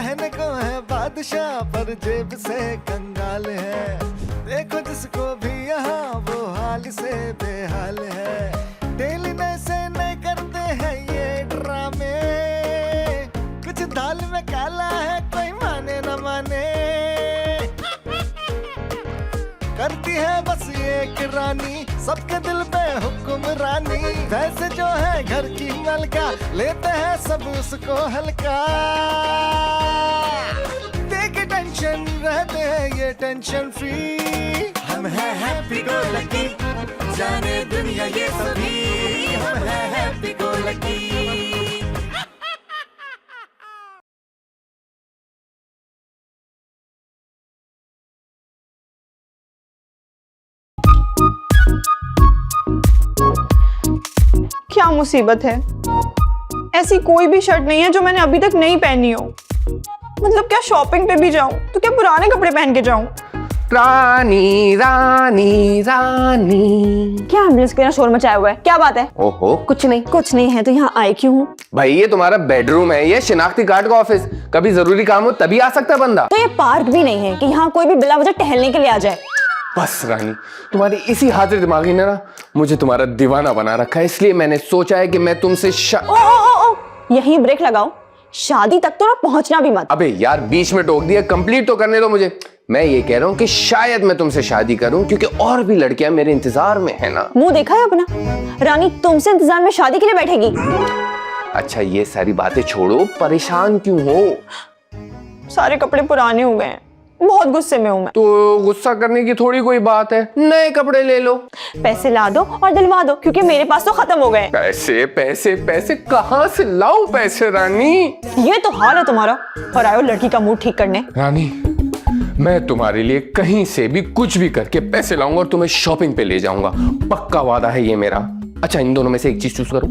कहने को है बादशाह पर जेब से कंगाल है। देखो जिसको भी यहाँ वो हाल से बेहाल है। डेली नए से नए करते हैं ये ड्रामे, कुछ दाल में काला है कोई माने न माने। करती है बस ये कि रानी सबके दिल पे हुक्मरानी। वैसे जो है घर की मलका लेते हैं सब उसको हल्का। देके टेंशन रहते हैं ये टेंशन फ्री। हम हैं हैप्पी गो लकी, जाने दुनिया ये सभी। हम हैं हैप्पी गो लकी। क्या मुसीबत है, ऐसी कोई भी शर्ट नहीं है जो मैंने अभी तक नहीं पहनी हो। मतलब क्या शॉपिंग पे भी जाऊं तो क्या पुराने कपड़े पहन के जाऊं? रानी रानी रानी, क्या एम्बुलेंस के ना शोर मचाया हुआ है, क्या बात है? ओहो कुछ नहीं है तो यहाँ आए क्यों हूँ? भाई ये तुम्हारा बेडरूम है, ये शिनाख्ती कार्ड का ऑफिस। कभी जरूरी काम हो तभी आ सकता है बंदा। तो ये पार्क भी नहीं है कि यहाँ कोई भी बिला वजह टहलने के लिए आ जाए। बस रानी, तुम्हारी इसी हाजिर दिमागी ने ना मुझे तुम्हारा दीवाना बना रखा है, इसलिए मैंने सोचा है कि मैं तुमसे ओ, यहीं ब्रेक लगाओ, शादी तक तो ना पहुंचना भी मत। अबे यार बीच में टोक दिया, कंप्लीट तो करने दो मुझे। मैं ये कह रहा हूँ कि शायद मैं तुमसे शादी करूं क्योंकि और भी लड़कियां मेरे इंतजार में है ना। मुंह देखा है अपना? रानी तुमसे इंतजार में शादी के लिए बैठेगी। अच्छा ये सारी बातें छोड़ो, परेशान क्यों हो? सारे कपड़े पुराने हो गए हैं, बहुत गुस्से में हूँ मैं। तो गुस्सा करने की थोड़ी कोई बात है, नए कपड़े ले लो। पैसे ला दो और दिलवा दो क्योंकि मेरे पास तो खत्म हो गए। पैसे पैसे पैसे कहाँ से लाऊं पैसे रानी? ये तो हाल है तुम्हारा, और आयो लड़की का मूड ठीक करने। रानी मैं तुम्हारे लिए कहीं से भी कुछ भी करके पैसे लाऊंगा और तुम्हें शॉपिंग पे ले जाऊंगा, पक्का वादा है ये मेरा। अच्छा इन दोनों में से एक चीज चूज करो।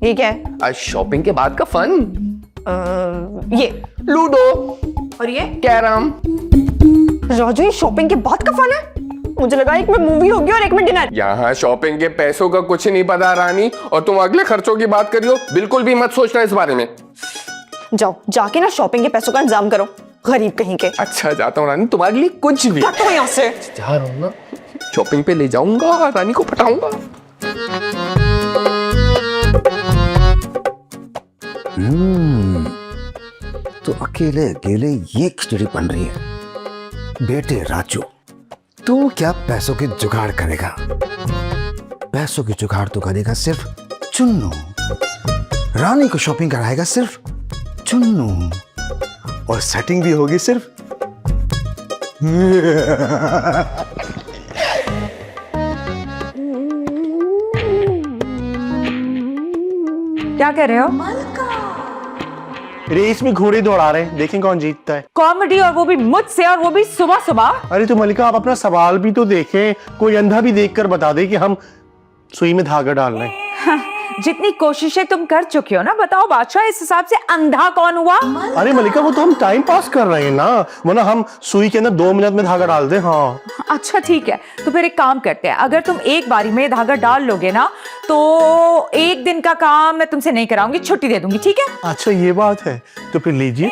ये क्या है? आज शॉपिंग के बाद का फन। ये लूडो। और ये कैरम। राजू ये शॉपिंग के बाद का फन है? मुझे लगा एक में मूवी होगी और एक में डिनर। यहाँ शॉपिंग के पैसों का कुछ नहीं पता रानी, और तुम अगले खर्चों की बात करियो, बिल्कुल भी मत सोचना इस बारे में। जाओ जाके ना शॉपिंग के पैसों का इंतजाम करो, गरीब कहीं के। अच्छा जाता हूँ रानी, तुम्हारे लिए कुछ भी। हटो यहाँ से। जा रहा हूँ ना, शॉपिंग पे ले जाऊंगा, रानी को पटाऊंगा। तो अकेले अकेले ये खिचड़ी बन रही है। बेटे राजू, तू क्या पैसों की जुगाड़ करेगा? पैसों की जुगाड़ तो करेगा सिर्फ चुन्नू। रानी को शॉपिंग कराएगा सिर्फ चुन्नू, और सेटिंग भी होगी सिर्फ क्या कर रहे हो? रेस में घोड़े दौड़ा रहे हैं, देखें कौन जीतता है। कॉमेडी, और वो भी मुझसे, और वो भी सुबह सुबह। अरे तो मलिका आप अपना सवाल भी तो देखें, कोई अंधा भी देखकर बता दे कि हम सुई में धागा डाल रहे हैं। जितनी कोशिशें तुम कर चुके हो ना, बताओ बादशाह इस हिसाब से अंधा कौन हुआ? अरे मलिका वो तो हम टाइम पास कर रहे हैं ना, वरना हम सुई के अंदर 2 मिनट में धागा डाल दे। हाँ अच्छा ठीक है, तो फिर एक काम करते हैं, अगर तुम एक बारी में धागा डाल लोगे ना तो एक दिन का काम मैं तुमसे नहीं कराऊंगी, छुट्टी दे दूंगी, ठीक है? अच्छा ये बात है, तो फिर लीजिए।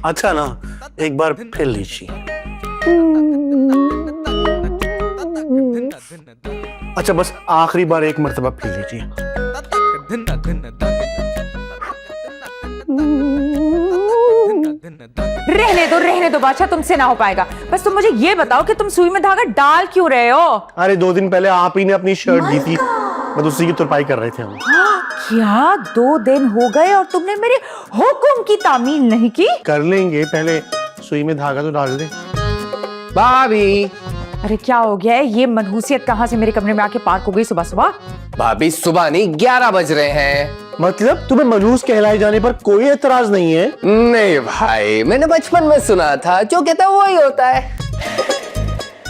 अच्छा ना, एक बार फिर लीजिए। अच्छा बस आखिरी बार एक मर्तबा फिर लीजिए। रहने दो बादशाह, तुमसे ना हो पाएगा। बस तुम मुझे ये बताओ कि तुम सुई में धागा डाल क्यों रहे हो? अरे 2 दिन पहले आप ही ने अपनी शर्ट दी थी, बस उसी की तुरपाई कर रहे थे हम। क्या 2 दिन हो गए और तुमने मेरे हुक्म की तामील नहीं की? कर लेंगे, पहले सुई में धागा तो डाल दे। भाभी अरे क्या हो गया है? ये मनहूसियत कहाँ से मेरे कमरे में आके पार्क हो गई सुबह सुबह? भाभी सुबह नहीं 11 बज रहे हैं। मतलब तुम्हें मनहूस कहलाए जाने पर कोई एतराज नहीं है? नहीं भाई, मैंने बचपन में सुना था, जो कहता है वही होता है।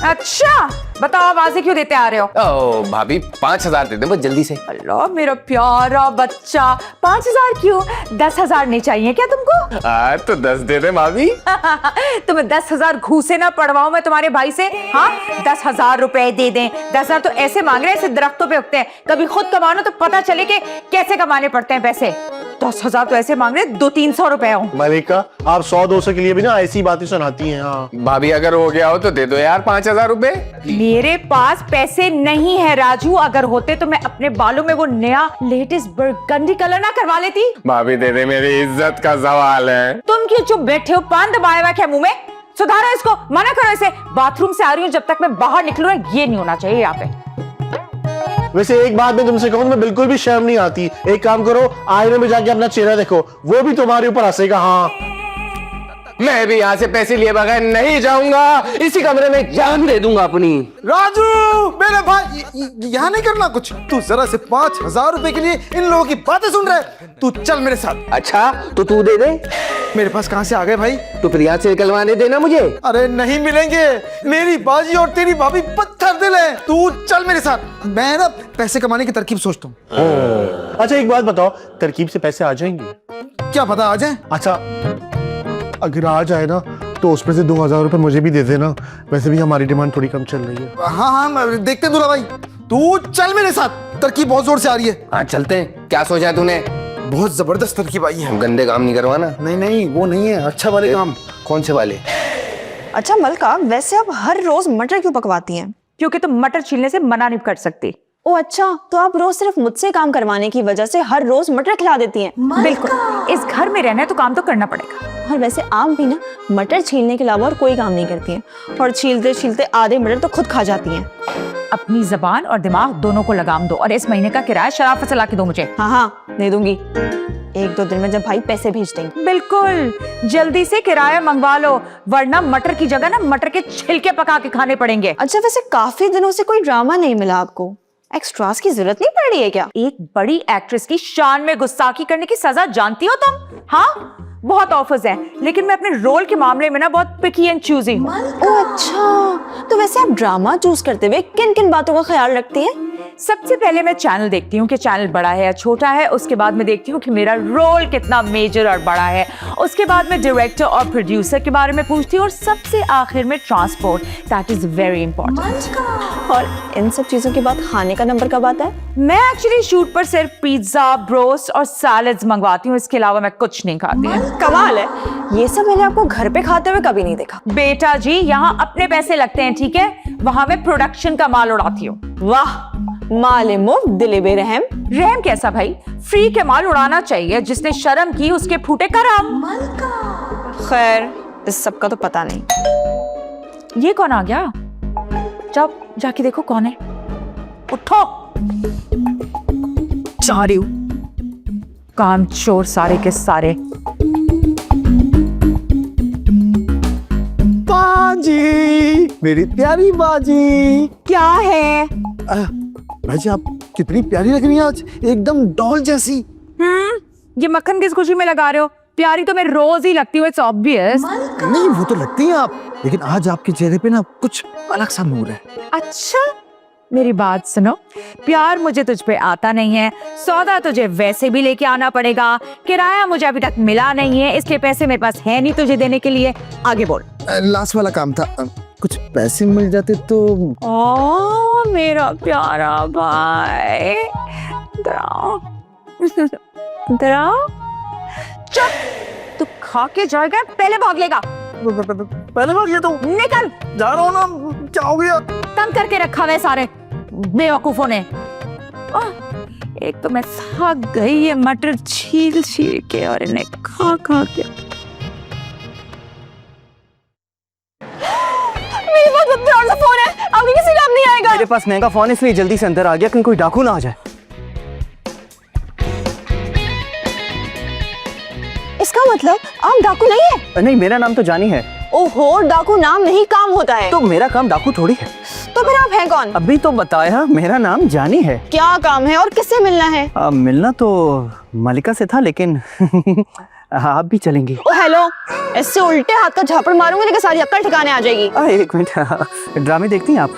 अच्छा बताओ आवाजें क्यों देते आ रहे हो? ओ भाभी 5,000 दे दे बस जल्दी से। अल्लाह मेरा प्यारा बच्चा, 5,000 क्यों? 10,000 नहीं चाहिए क्या तुमको? तो 10 दे दे भाभी। तुम्हें 10,000 घूसे ना पड़वाऊं मैं तुम्हारे भाई से? हाँ 10,000 रुपए दे दें। 10,000 तो ऐसे मांग रहे हैं ऐसे दरख्तों पे उगते हैं। कभी खुद कमानो तो पता चले कि कैसे कमाने पड़ते हैं पैसे। 10,000 तो ऐसे मांग रहे हैं 200-300 रुपए हो। मलिका आप 100-200 के लिए भी ना ऐसी बातें सुनाती हैं। हाँ भाभी अगर हो गया हो तो दे दो यार 5,000 रुपए। मेरे पास पैसे नहीं है राजू, अगर होते तो मैं अपने बालों में वो नया लेटेस्ट बरगंडी कलर ना करवा लेती। भाभी दे दे, मेरी इज्जत का सवाल है। तुम क्यों चुप बैठे हो? पान दबाया हुआ क्या मुंह में? सुधारो इसको, मना करो इसे। बाथरूम से आ रही हूँ, जब तक मैं बाहर निकलूं ना ये नहीं होना चाहिए यहाँ पे। वैसे एक बात मैं तुमसे कहूँ, मैं बिल्कुल भी शर्म नहीं आती। एक काम करो, आईने में जाके अपना चेहरा देखो, वो भी तुम्हारे ऊपर हंसेगा। हाँ मैं भी यहाँ से पैसे लिए बगैर नहीं जाऊंगा, इसी कमरे में जान दे दूंगा अपनी। राजू मेरे भाई यहाँ नहीं करना कुछ। तू जरा से 5,000 रुपए के लिए इन लोगों की बातें सुन रहा है। तू चल मेरे साथ। अच्छा तो तू दे दे। मेरे पास कहाँ से आ गए भाई? तो फिर यहाँ से निकलवाने देना मुझे। अरे नहीं मिलेंगे, मेरी बाजी और तेरी भाभी पत्थर दिल है। तू चल मेरे साथ, मैं ना पैसे कमाने की तरकीब सोचता हूँ। अच्छा एक बात बताओ, तरकीब से पैसे आ जाएंगे? क्या पता आ जाए। अच्छा अगर आ जाए ना तो उसमें से 2,000 रुपए मुझे भी दे देना। वैसे भी हमारी डिमांड थोड़ी कम चल रही है। हाँ हाँ देखते हैं दूल्हा भाई। तू चल मेरे साथ, तरकीब बहुत जोर से आ रही है। हाँ चलते हैं। क्या सोचा तूने? बहुत जबरदस्त तरकीब आई है। गंदे काम नहीं करवाना। नहीं नहीं वो नहीं है, अच्छा वाले काम। कौन से वाले? अच्छा मलका, वैसे आप हर रोज मटर क्यों पकवाती हैं? क्योंकि तुम मटर छीलने से मना नहीं कर सकती। ओ अच्छा, तो आप रोज सिर्फ मुझसे काम करवाने की वजह से हर रोज मटर खिला देती हैं। बिल्कुल, इस घर में रहना है तो काम तो करना पड़ेगा। और वैसे आप भी ना मटर छीलने के अलावा और कोई काम नहीं करती हैं, और छीलते छीलते आधे मटर तो खुद खा जाती हैं। अपनी जबान और दिमाग दोनों को लगाम दो, और इस महीने का किराया शराफत से ला के दो मुझे। हाँ हाँ दे दूंगी, 1-2 दिन में जब भाई पैसे भेज देंगे। बिल्कुल, जल्दी से किराया मंगवा लो, वरना मटर की जगह ना मटर के छिलके पका के खाने पड़ेंगे। अच्छा वैसे काफी दिनों से कोई ड्रामा नहीं मिला आपको, एक्स्ट्रास की जरूरत नहीं पड़ रही है क्या? एक बड़ी एक्ट्रेस की शान में गुस्ताखी करने की सजा जानती हो तुम? हाँ बहुत ऑफर्स हैं, लेकिन मैं अपने रोल के मामले में ना बहुत पिकी एंड चूजी हूँ। ओह अच्छा, तो वैसे आप ड्रामा चूज करते हुए किन किन बातों का ख्याल रखती हैं? सबसे पहले मैं चैनल देखती हूँ कि चैनल बड़ा है या छोटा है, उसके बाद मैं देखती हूँ कि मेरा रोल कितना मेजर और बड़ा है, उसके बाद मैं डायरेक्टर और प्रोड्यूसर के बारे में पूछती हूँ, और सबसे आखिर में transport, that is very important. और इन सब चीजों के बाद खाने का नंबर कब आता है? मैं एक्चुअली शूट पर सिर्फ पिज्जा, ब्रोस्ट और सैलड्स मंगवाती हूँ, इसके अलावा मैं कुछ नहीं खाती। कमाल है, ये सब मैंने आपको घर पे खाते हुए कभी नहीं देखा। बेटा जी यहाँ अपने पैसे लगते हैं, ठीक है? वहां मैं प्रोडक्शन का माल उड़ाती हूँ। वाह, माले मुफ्त दिले बेरहम। रहम कैसा भाई, फ्री के माल उड़ाना चाहिए, जिसने शर्म की उसके फूटे करम। खैर इस सब का तो पता नहीं। ये कौन आ गया? जाओ जाके देखो कौन है। उठो, जा रही हूँ। काम चोर सारे के सारे। बाजी मेरी प्यारी बाजी। क्या है? भाजी आप कितनी प्यारी लग रही हैं आज, एकदम डॉल जैसी। ये मक्खन किस खुशी में लगा रहे हो? प्यारी तो मैं रोज ही लगती हूँ, इट्स ऑब्वियस। नहीं वो तो लगती हैं आप, लेकिन आज आपके चेहरे पे ना कुछ अलग सा नूर है। अच्छा मेरी बात सुनो, प्यार मुझे तुझ पे आता नहीं है, सौदा तुझे वैसे भी लेके आना पड़ेगा, किराया मुझे अभी तक मिला नहीं है, इसलिए पैसे मेरे पास है नहीं तुझे देने के लिए। आगे बोल। लास्ट वाला काम था, कुछ पैसे मिल जाते तो। ओ मेरा प्यारा भाई, डराओ डराओ। चुप, तू खा के जाएगा पहले भाग लेगा। पहले भाग लेता हूँ। निकल, जा रहा हूँ ना, क्या हो गया? तंग करके रखा हुआ सारे बेवकूफों ने। एक तो मैं थक गई ये मटर छील छील के और इन्हें खा खा के। मेरे पास बहुत बड़ा फोन है, अभी किसी काम नहीं आएगा। मेरे पास महंगा फोन है इसलिए जल्दी से अंदर आ गया, कहीं कोई डाकू ना आ जाए। इसका मतलब आप डाकू नहीं है? नहीं मेरा नाम तो जानी है। ओहो, डाकू नाम नहीं काम होता है। तो मेरा काम डाकू थोड़ी है। तो फिर आप हैं कौन? अभी तो बताया, मेरा नाम जानी है। क्या काम है और किससे मिलना है? मिलना तो मलिका से था, लेकिन हाँ, आप भी चलेंगी? ओ हेलो, इससे उल्टे हाथ का झापड़ मारूंगी लेकिन सारी अक्ल ठिकाने आ जाएगी। एक मिनट, ड्रामे देखती हैं आप?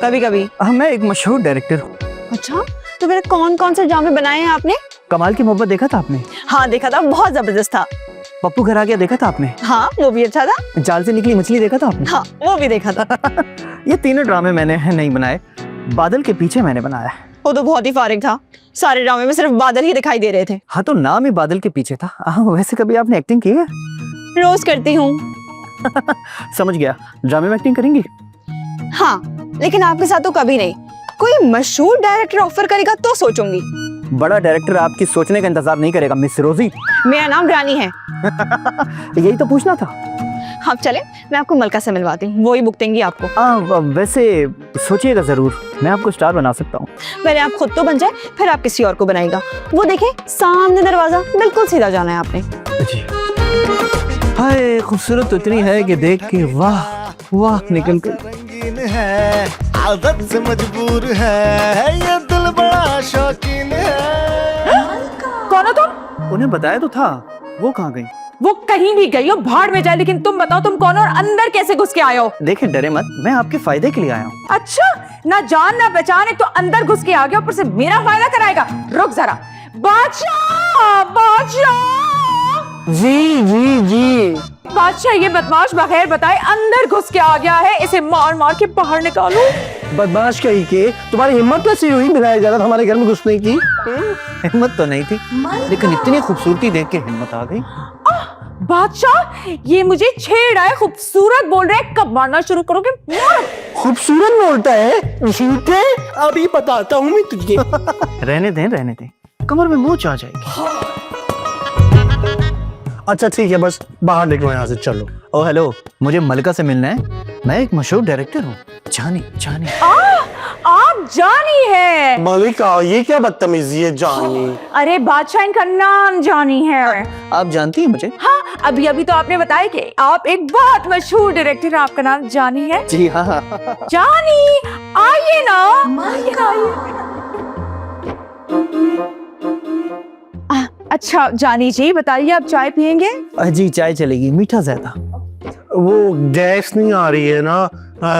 कभी कभी। मैं एक मशहूर डायरेक्टर हूँ। अच्छा, तो मेरे कौन कौन से ड्रामे बनाए हैं आपने? कमाल की मोहब्बत देखा था आपने? हाँ देखा था, बहुत जबरदस्त था। पप्पू घर आ गया देखा था आपने? हाँ वो भी अच्छा था। जाल से निकली मछली देखा था आपने? हाँ वो भी देखा था। ये तीनों ड्रामे मैंने नहीं बनाए, बादल के पीछे मैंने बनाया है। वो तो बहुत ही फारिग था, सारे ड्रामे में सिर्फ बादल ही दिखाई दे रहे थे। हाँ तो नाम ही बादल के पीछे था। वैसे कभी आपने एक्टिंग की है? रोज करती हूँ। समझ गया, ड्रामे में एक्टिंग करेंगी? हाँ लेकिन आपके साथ तो कभी नहीं। कोई मशहूर डायरेक्टर ऑफर करेगा तो सोचूंगी। बड़ा डायरेक्टर आपकी सोचने का इंतजार नहीं करेगा मिस रोजी। मेरा नाम रानी है। यही तो पूछना था। आप चले, मैं आपको मलका से मिलवाती हूँ, वो ही बुक देंगी आपको। वैसे सोचिएगा जरूर, मैं आपको स्टार बना सकता हूँ। पहले आप खुद तो बन जाए, फिर आप किसी और को बनाएगा। वो देखे सामने दरवाजा, बिल्कुल सीधा जाना है आपने। जी। हाय, खूबसूरत तो इतनी है कि देख के वाह वाह निकल कर। रंगीन है, आदत से मजबूर है, ये दिल बड़ा शौकीन है। कौन हो तुम? उन्हें बताया तो था, वो कहाँ गई? वो कहीं भी गई हो, भाड़ में जाए, लेकिन तुम बताओ तुम कौन हो और अंदर कैसे घुस के आए हो? देखें डरे मत, मैं आपके फायदे के लिए आया हूँ। अच्छा, ना जान ना पहचान है तो अंदर घुस के आ गया, ऊपर से मेरा फायदा कराएगा। रुक जरा। बादशाह, बादशाह, जी जी जी। बादशाह ये बदमाश बगैर बताए अंदर घुस के आ गया है, इसे मार मार के बाहर निकालो। बदमाश कही के तुम्हारी हिम्मत कैसी हुई मेरा इजाजत हमारे घर में घुसने की? हिम्मत तो नहीं थी, लेकिन इतनी खूबसूरती देख के हिम्मत आ गई। बादशाह ये मुझे छेड़ है, खूबसूरत बोल रहे हैं, कब मारना शुरू करोगे? खूबसूरत बोलता है? झूठे, अभी बताता हूँ मैं तुझे। रहने दें, कमर में मोच आ जाएगी। अच्छा ठीक है, बस बाहर निकलो यहाँ से, चलो। ओ हेलो, मुझे मलका से मिलना है। मैं एक मशहूर डायरेक्टर हूँ, जानी जानी। आप जानी है? मलिका, ये क्या बदतमीजी है जानी? अरे बादशाह इनका नाम जानी है। आप जानती हैं मुझे? हाँ, अभी अभी तो आपने बताया कि आप एक बहुत मशहूर डायरेक्टर हैं, आपका नाम जानी है। जी हाँ। जानी आइए ना, आइए ना, आइए। अच्छा जानी जी बताइए, आप चाय पियेंगे? जी चाय चलेगी, मीठा ज्यादा। वो गैस नहीं आ रही है ना,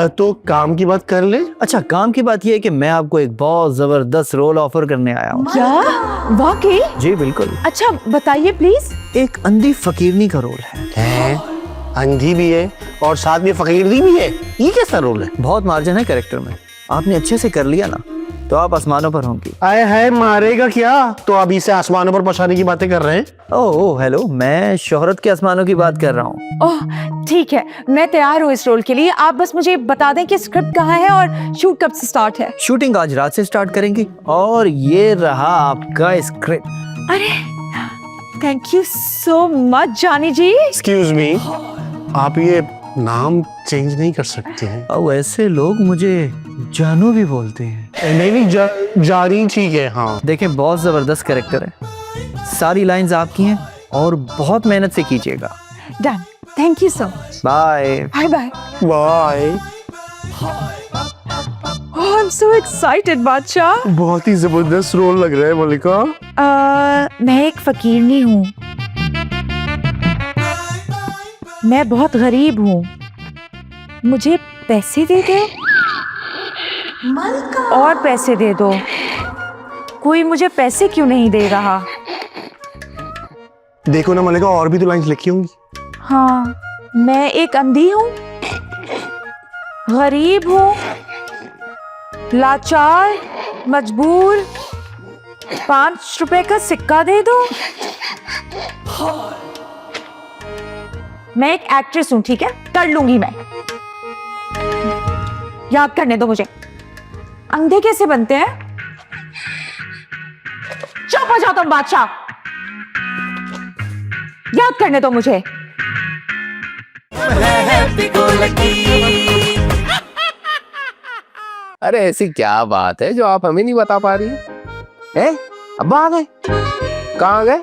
तो काम की बात कर ले। अच्छा, काम की बात यह है कि मैं आपको एक बहुत जबरदस्त रोल ऑफर करने आया हूँ। क्या वाकई? जी बिल्कुल। अच्छा बताइए प्लीज। एक अंधी फकीरनी का रोल है। अंधी भी है और साथ में फकीरनी भी है, ये कैसा रोल है? बहुत मार्जिन है कैरेक्टर में, आपने अच्छे से कर लिया ना तो आप आसमानों पर होंगी। आए है, मारेगा क्या? तो अभी से आसमानों पर पहुंचाने की बातें कर रहे हैं? ओह हेलो, मैं शोहरत के आसमानों की बात कर रहा हूँ। ओह ठीक है, मैं तैयार हूँ इस रोल के लिए। आप बस मुझे बता दें कि स्क्रिप्ट कहाँ है और शूट कब से स्टार्ट है। शूटिंग आज रात से स्टार्ट करेंगे और ये रहा आपका स्क्रिप्ट। अरे थैंक यू सो मच जानी जी। एक्सक्यूज मी, आप ये नाम चेंज नहीं कर सकते हैं? और ऐसे लोग मुझे जानू भी बोलते हैं। नहीं, जानी ठीक है। हाँ देखें, बहुत जबरदस्त कैरेक्टर है, सारी लाइंस आपकी हैं और बहुत मेहनत से कीजिएगा। Done, thank you so much. Bye bye bye. Bye. I am so excited Badshah. बहुत ही जबरदस्त रोल लग रहा है मलिका। मैं एक फकीरनी हूँ, मैं बहुत गरीब हूँ, मुझे पैसे दे दो और पैसे दे दो। कोई मुझे पैसे क्यों नहीं दे रहा? देखो ना मलिका, और भी तो लाइंस लिखी होंगी। हाँ, मैं एक अंधी हूँ, गरीब हूँ, लाचार, मजबूर, 5 रुपए का सिक्का दे दो। मैं एक एक्ट्रेस हूँ, ठीक है, कर लूंगी मैं। याद करने दो मुझे, अंधे कैसे बनते हैं? चुप हो जाओ तुम बादशाह, याद करने दो मुझे। अरे ऐसी क्या बात है जो आप हमें नहीं बता पा रही हैं? अब्बा आ गए? कहाँ गए?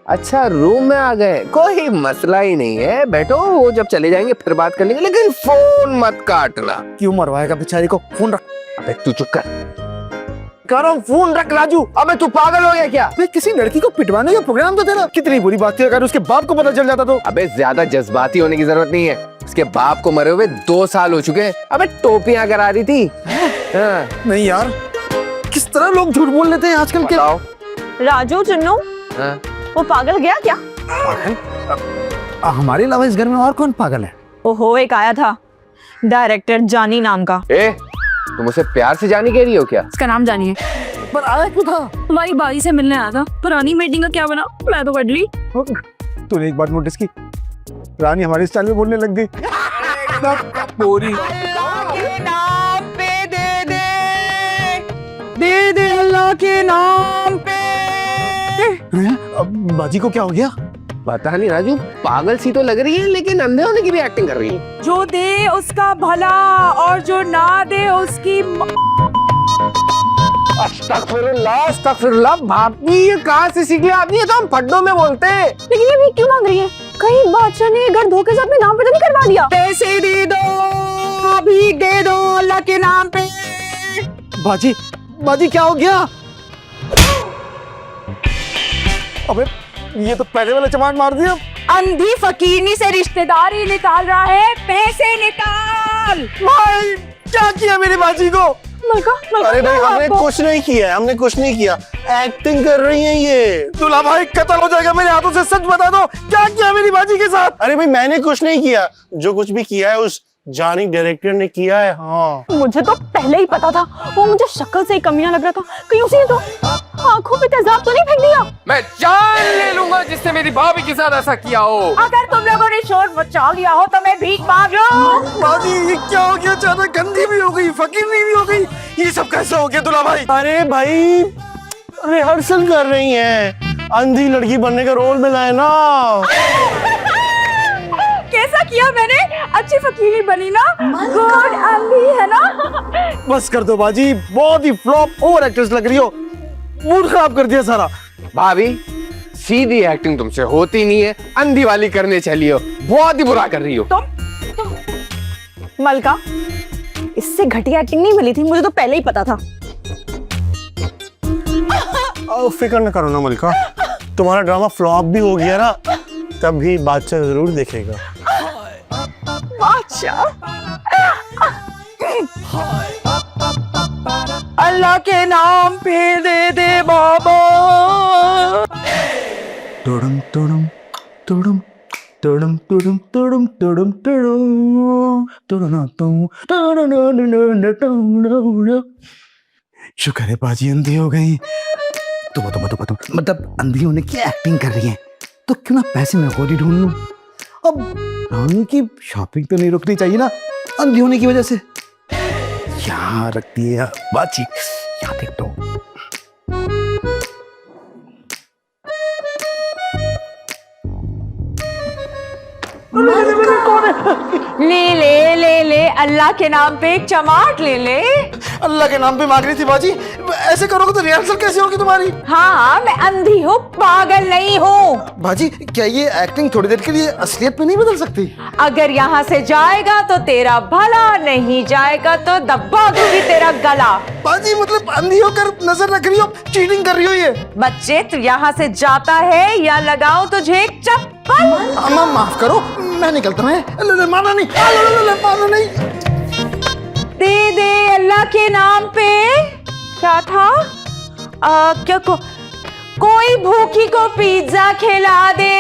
अच्छा रूम में आ गए, कोई मसला ही नहीं है, बैठो, वो जब चले जाएंगे फिर बात कर लेंगे, लेकिन फोन मत काटना। क्यों मरवाएगा बेचारी को? फोन रख। अबे तू चुप कर। कर रहा हूँ, फोन रख राजू। अबे तू पागल हो गया क्या? भाई किसी लड़की को पिटवाने का प्रोग्राम तो तेरा। कितनी बुरी बात थी, अगर उसके बाप को पता चल जाता तो। अबे ज्यादा जज्बाती होने की जरूरत नहीं है, उसके बाप को मरे हुए 2 साल हो चुके हैं। अबे टोपियां करा रही थी। हाँ। नहीं यार, किस तरह लोग झूठ बोल लेते हैं आजकल के। बताओ। राजू चुन्नू, हाँ? वो पागल गया क्या? हमारे अलावा इस घर में और कौन पागल है? ओहो, एक आया था डायरेक्टर जानी नाम का। ए, तुम उसे प्यार से जानी कह रही हो क्या? इसका नाम जानिए। पर आया क्यों था? हमारी बाई से मिलने आया था। पुरानी मीटिंग का क्या बना, मैं तो कट ली। तूने एक बात नोटिस की, रानी हमारे स्टाइल में बोलने लग गई। पूरी नाम पे दे दे अल्लाह के नाम पे। अब बाजी को क्या हो गया? पता नहीं राजू, पागल सी तो लग रही है, लेकिन अंधे होने की भी एक्टिंग कर रही है। जो दे उसका भला और जो ना दे उसकी अस्तगफिरुल्लाह, अस्तगफिरुल्लाह। भाभी ये कहाँ से सीख लिया आपने? ये तो हम फड्डों में बोलते हैं। लेकिन ये भी क्यों मांग रही है? कहीं बादशाह ने घर धोखे से अपने नाम पे तो नहीं करवा दिया? पैसे दे दो, भीख दे दो अल्लाह के नाम पे। बाजी, बाजी क्या हो गया? अबे ये तो पहले वाला चमाट मार दिया। अंधी फकीरनी से रिश्तेदारी निकाल रहा है, पैसे निकाल। भाई क्या किया मेरी बाजी को? अरे भाई हमने कुछ नहीं किया है, हमने कुछ नहीं किया, एक्टिंग कर रही है ये। दूल्हा भाई कत्ल हो जाएगा मेरे हाथों से, सच बता दो क्या किया मेरी बाजी के साथ? अरे भाई मैंने कुछ नहीं किया, जो कुछ भी किया है उस जानी डायरेक्टर ने किया है। हाँ मुझे तो पहले ही पता था, वो मुझे शक्ल से ही कमीना लग रहा था। कहीं उसी ने तो आंखों पे तेजाब तो नहीं फेंक दिया? मैं जान ले लूंगा जिसने मेरी भाभी के साथ ऐसा किया हो। अगर तुम लोगों ने शोर मचा लिया हो तो मैं भीख मांग लूं। बाजी ये क्या हो गया? अचानक गंदी भी हो गई, फकीरनी भी हो गई, ये सब कैसे हो गया दूल्हा भाई? अरे भाई रिहर्सल कर रही हैं, अंधी लड़की बनने का रोल मिला है ना। कैसा किया मैंने? अच्छी फकीरी बनी ना, गुड अंधी है ना। बस कर दो बाजी, बहुत ही फ्लॉप ओवर एक्ट्रेस लग रही हो, मूड खराब कर दिया सारा। भाभी सीधी एक्टिंग तुमसे होती नहीं है, अंधी वाली करने चली हो, बहुत ही बुरा कर रही हो। मलका, इससे घटिया एक्टिंग नहीं मिली थी, मुझे तो पहले ही पता था। फिक्र न करो ना मलिका, तुम्हारा ड्रामा फ्लॉप भी हो गया ना, तब भी बादशाह जरूर देखेगा। अल्लाह के नाम पे दे दे बाबा। तुड़म तुड़म तुड़म तुड़म तुड़म तुड़म तुड़म तुड़म। शुक्र है बाजी अंधी हो गई। तुम मतलब अंधी होने की एक्टिंग कर रही है, तो क्यों ना पैसे में गोली ढूंढ लूं। अब रानी की शॉपिंग तो नहीं रुकनी चाहिए ना अंधी होने की वजह से। यहाँ रखती है बाजी, यहाँ देख दो। ले ले ले ले अल्लाह के नाम पे एक चमाट ले ले। अल्लाह के नाम पे मांग रही थी बाजी, ऐसे करोगे तो रिहर्सल कैसे होगी तुम्हारी? हाँ मैं अंधी हूँ, पागल नहीं हूँ। बाजी क्या ये एक्टिंग थोड़ी देर के लिए असलियत में नहीं बदल सकती? अगर यहाँ से जाएगा तो तेरा भला, नहीं जाएगा तो दबा दूंगी तेरा गला। बाजी मतलब अंधी होकर नजर रख रही हो, चीटिंग कर रही हो ये? बच्चे तू यहाँ से जाता है या लगाओ तुझे एक चप्पल। अम्मा माफ करो, मैं निकलता हूँ। माना नहीं, माना नहीं। दे दे अल्लाह के नाम पे। क्या था? क्या कोई भूखी को पिज्जा खिला दे।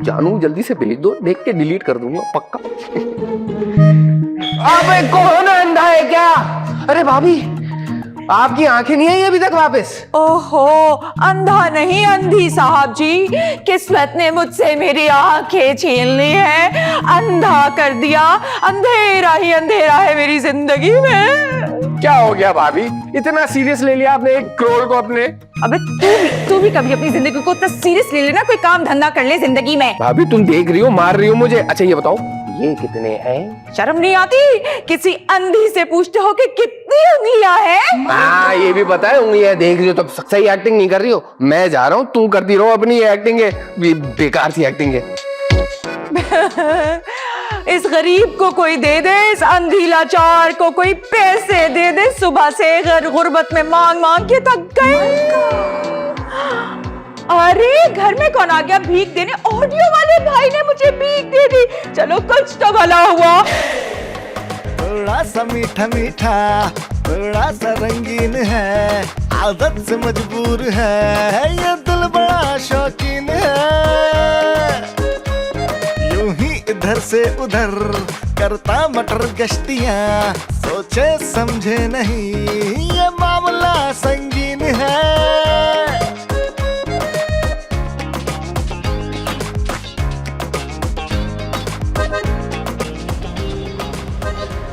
जानू जल्दी से भेज दो, देख के डिलीट कर दूंगा पक्का। अबे कौन अंधा है क्या? अरे भाभी आपकी आंखें नहीं आई अभी तक वापस? ओहो अंधा नहीं अंधी साहब जी, किस्मत ने मुझसे मेरी आंखें छीन ली है, अंधा कर दिया। अंधेरा ही अंधेरा है मेरी जिंदगी में। क्या हो गया भाभी, इतना सीरियस ले लिया आपने 1 करोड़ को अपने? अबे तू भी कभी अपनी जिंदगी को इतना सीरियस ले लेना, कोई काम धंधा कर ले जिंदगी में। भाभी तुम देख रही हो, मार रही हो मुझे। अच्छा ये बताओ ये कितने हैं? शर्म नहीं आती? किसी अंधी से पूछते हो कि कितनी उंगलियां हैं? हाँ ये भी पता है, उंगलियां देख रही हो तो सही एक्टिंग नहीं कर रही हो। मैं जा रहा हूँ, तू करती रहो अपनी एक्टिंग है, बेकार सी एक्टिंग है। इस गरीब को कोई दे दे, इस अंधी लाचार को कोई पैसे दे दे। सुबह से गुर्बत में मांग मांग के थक गए। अरे घर में कौन आ गया भीख देने? ऑडियो वाले भाई ने मुझे भीख दे दी। चलो कुछ तो भला हुआ। थोड़ा सा मीठा मीठा, थोड़ा सा रंगीन है, आदत से मजबूर है, ये दिल बड़ा शौकीन है। यूं ही इधर से उधर करता मटर गश्तियां, सोचे समझे नहीं ये मामला संगीन है।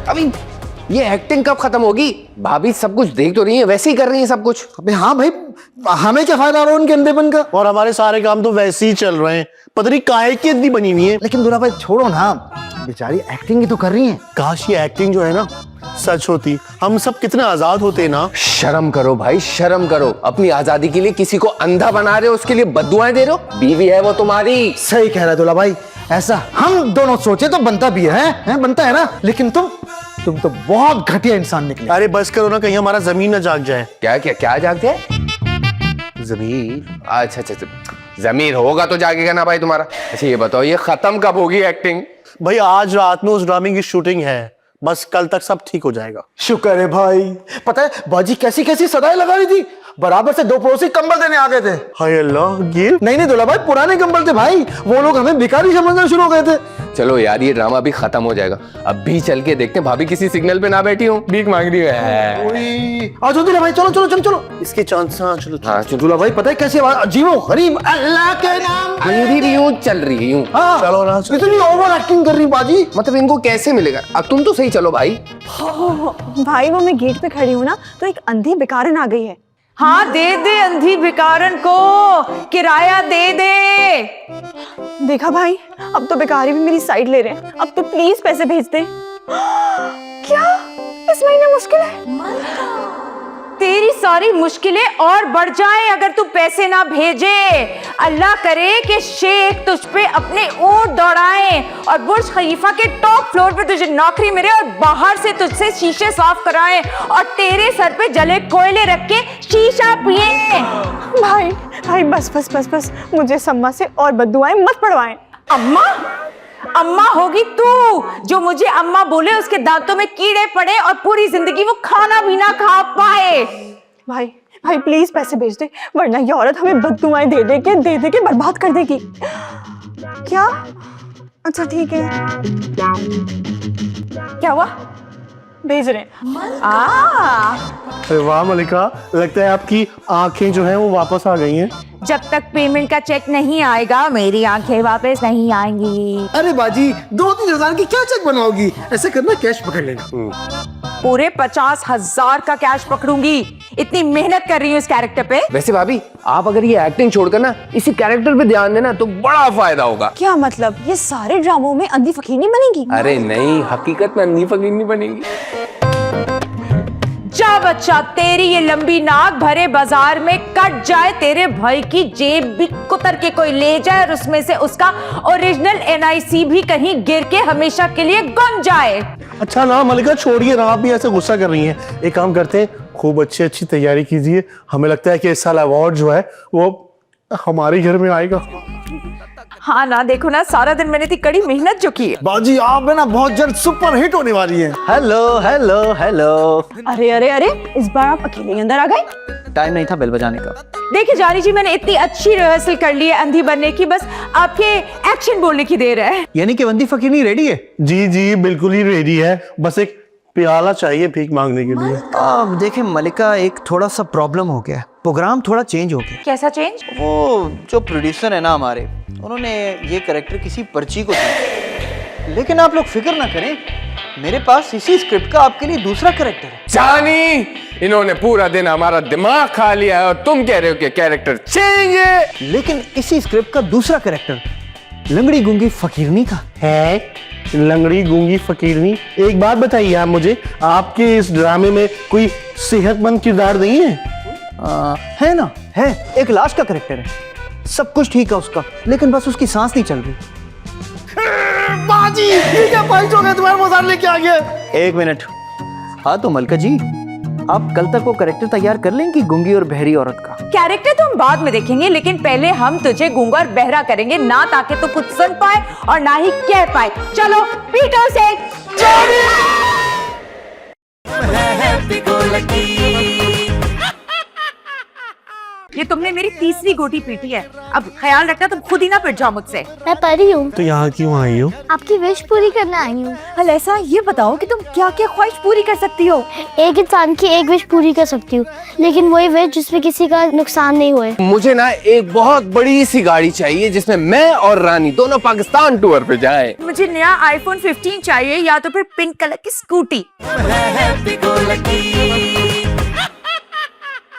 अभी ये एक्टिंग कब खत्म होगी? भाभी सब कुछ देख तो रही है, वैसे ही कर रही है सब कुछ। अबे हाँ भाई, हमें क्या फायदा रहा उनके अंधेपन का? और हमारे सारे काम तो वैसे ही चल रहे हैं, पता नहीं काहे की इतनी बनी हुई है। लेकिन दूल्हा भाई छोड़ो ना, बेचारी एक्टिंग ही तो कर रही है। काश ये एक्टिंग जो है ना सच होती, हम सब कितने आजाद होते ना। शर्म करो भाई, शर्म करो। अपनी आजादी के लिए किसी को अंधा बना रहे हो, उसके लिए बद्दुआएं दे रहे हो। बीवी है वो तुम्हारी। सही कह रहा है दूल्हा भाई, ऐसा हम दोनों सोचे तो बनता भी है बनता है ना। लेकिन तुम तो बहुत घटिया इंसान निकले। अरे बस करो ना, कहीं हमारा जमीन न जाग जाए। क्या क्या क्या जागते हैं? जमीन? अच्छा अच्छा अच्छा, जमीर होगा तो जागेगा ना भाई तुम्हारा। अच्छा ये बताओ, ये खत्म कब होगी एक्टिंग? भाई आज रात में उस ड्रामे की शूटिंग है, बस कल तक सब ठीक हो जाएगा। शुक्र है भाई। पता है बाजी कैसी कैसी सदाएं लगा रही थी, बराबर से 2 पड़ोसी कंबल देने आ गए थे। हाय अल्लाह, ये नहीं दूल्हा भाई, पुराने कंबल थे भाई, वो लोग हमें भिखारी समझना शुरू हो गए थे। चलो यार, ये ड्रामा भी खत्म हो जाएगा। अब भी चल के देखते हैं भाभी किसी सिग्नल पे ना बैठी हो, भीख मांग रही है। आज दूल्हा भाई चलो चलो चलो चलो। इसके चांस। हाँ चलो। हाँ चलो। दूल्हा भाई पता है कैसी आवाज, अजीबो गरीब अल्लाह के नाम। अंधी भी यूं चल रही है यूं। हाँ चलो ना। इतनी ओवर एक्टिंग कर रही बाजी। मतलब इनको कैसे मिलेगा? अब तुम तो सही चलो भाई। भाई वो मैं गेट पे खड़ी हूँ ना, तो एक अंधी बेकारन आ गई है। हाँ दे दे अंधी भिकारन को किराया दे दे। देखा भाई, अब तो बेकारी भी मेरी साइड ले रहे हैं। अब तो प्लीज पैसे भेज दे। क्या इस महीने मुश्किल है? तेरी सारी मुश्किलें और बढ़ जाएं अगर तू पैसे ना भेजे। अल्लाह करे कि शेख तुझ पे अपने ऊंट दौड़ाएं और बुर्ज खलीफा के टॉप फ्लोर पे तुझे नौकरी मिले और बाहर से तुझसे शीशे साफ कराएं और तेरे सर पे जले कोयले रख के शीशा पिए। भाई भाई बस बस बस बस, मुझे सम्मा से और बद्दुआएं मत पड़वाएं। अम्मा? अम्मा होगी तू जो मुझे अम्मा बोले, उसके दांतों में कीड़े पड़े और पूरी जिंदगी वो खाना भी ना खा पाए। भाई भाई प्लीज पैसे भेज दे, वरना ये औरत हमें बद्दुआएं दे दे के बर्बाद कर देगी। क्या? अच्छा ठीक है। क्या हुआ? भेज रहे हैं। अरे वाह मलिका, लगता है आपकी आंखें जो हैं वो वापस आ गई हैं। जब तक पेमेंट का चेक नहीं आएगा मेरी आंखें वापस नहीं आएंगी। अरे बाजी 2-3 हजार की क्या चेक बनवाओगी? ऐसे करना कैश पकड़ लेना। पूरे 50,000 का कैश पकड़ूंगी। इतनी मेहनत कर रही हूँ इस कैरेक्टर पे। वैसे भाभी, आप अगर ये एक्टिंग छोड़कर ना इसी कैरेक्टर पे ध्यान देना तो बड़ा फायदा होगा। क्या मतलब ये सारे ड्रामों में अंधी फकीर नहीं बनेगी? अरे नहीं, हकीकत में अंधी फकीर नहीं बनेगी। जा बच्चा, तेरी ये लंबी नाक भरे बाजार में कट जाए, तेरे भाई की जेब भी कुतर के कोई ले जाए और उसमें से उसका ओरिजिनल NIC भी कहीं गिर के हमेशा के लिए गुम जाए। अच्छा ना मलिका, छोड़िए ना, आप भी ऐसे गुस्सा कर रही हैं। एक काम करते हैं, खूब अच्छी तैयारी कीजिए। हमें लगता है कि इस साल अवार्ड जो है वो हमारे घर में आएगा। हाँ ना, देखो ना, सारा दिन मैंने इतनी कड़ी मेहनत जो की है। बाजी आप है ना बहुत जल्द सुपर हिट होने वाली है। Hello hello hello. अरे अरे अरे, इस बार आप अकेले अंदर आ गए? टाइम नहीं था बेल बजाने का। देखिए जानी जी, मैंने इतनी अच्छी रिहर्सल कर ली है अंधी बनने की, बस आपके एक्शन बोलने की देर है। यानी कि अंधी फकीर नहीं रेडी है? जी जी बिल्कुल ही रेडी है, बस एक प्याला चाहिए भीख मांगने के लिए। अब देखें मलिका, एक थोड़ा सा प्रॉब्लम हो गया, प्रोग्राम थोड़ा चेंज हो गया। कैसा चेंज? वो जो प्रोड्यूसर है ना हमारे, उन्होंने ये कैरेक्टर किसी पर्ची को दिया। लेकिन आप लोग फिक्र ना करें, मेरे पास इसी स्क्रिप्ट का आपके लिए दूसरा कैरेक्टर है। जानी, इन्होंने पूरा दिन हमारा दिमाग खा लिया है और तुम कह रहे हो कि कैरेक्टर चेंज है। लेकिन इसी स्क्रिप्ट का दूसरा कैरेक्टर लंगड़ी गूंगी फकीरनी का है। लंगड़ी गूंगी फकीरनी, एक बात बताइए आप मुझे, आपके इस ड्रामे में कोई सेहतमंद किरदार नहीं है? है ना, है। एक लाश का कैरेक्टर है, सब कुछ ठीक है उसका, लेकिन बस उसकी सांस नहीं चल रही। बाजी ये क्या ख्वाहिश हो गया तुम्हारे मजार लेके आ गया। एक मिनट। हाँ तो मलका जी, आप कल तक वो करेक्टर तैयार कर लेंगी गूंगी और बहरी औरत का? कैरेक्टर तो हम बाद में देखेंगे, लेकिन पहले हम तुझे गूंगा और बहरा करेंगे, ना ताकि तू कुछ सुन पाए और ना ही कह पाए। चलो पीटो से। ये तुमने मेरी तीसरी गोटी पीटी है, अब ख्याल रखना तुम खुद ही ना पिट जाओ मुझसे। मैं परी हूँ, तो यहाँ क्यों आई हो? आपकी विश पूरी करने आई हूँ। हल ऐसा ये बताओ कि तुम क्या क्या ख्वाहिश पूरी कर सकती हो? एक इंसान की एक विश पूरी कर सकती हूँ, लेकिन वही विश जिसमें किसी का नुकसान नहीं हुए। मुझे ना एक बहुत बड़ी सी गाड़ी चाहिए जिसमें मैं और रानी दोनों पाकिस्तान टूर पे जाए। मुझे नया iPhone 15 चाहिए या तो फिर पिंक कलर की स्कूटी।